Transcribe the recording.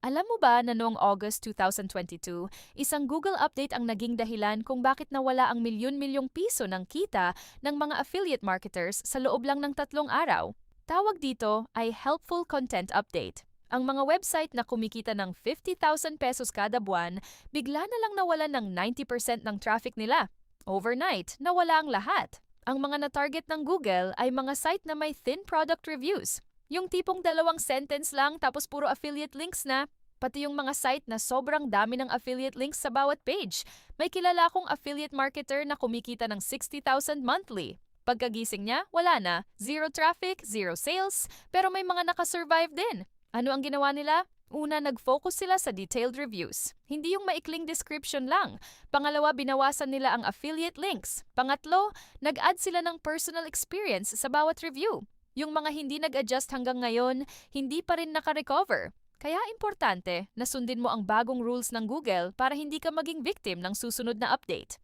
Alam mo ba na noong August 2022, isang Google update ang naging dahilan kung bakit nawala ang milyon-milyong piso ng kita ng mga affiliate marketers sa loob lang ng 3 araw? Tawag dito ay Helpful Content Update. Ang mga website na kumikita ng 50,000 pesos kada buwan, bigla na lang nawalan ng 90% ng traffic nila. Overnight, nawala ang lahat. Ang mga na-target ng Google ay mga site na may thin product reviews. Yung tipong 2 sentence lang tapos puro affiliate links na. Pati yung mga site na sobrang dami ng affiliate links sa bawat page. May kilala akong affiliate marketer na kumikita ng 60,000 monthly. Pagkagising niya, wala na. Zero traffic, zero sales, pero may mga nakasurvive din. Ano ang ginawa nila? Una, nag-focus sila sa detailed reviews. Hindi yung maikling description lang. Pangalawa, binawasan nila ang affiliate links. Pangatlo, nag-add sila ng personal experience sa bawat review. Yung mga hindi nag-adjust hanggang ngayon, hindi pa rin naka-recover. Kaya importante na sundin mo ang bagong rules ng Google para hindi ka maging victim ng susunod na update.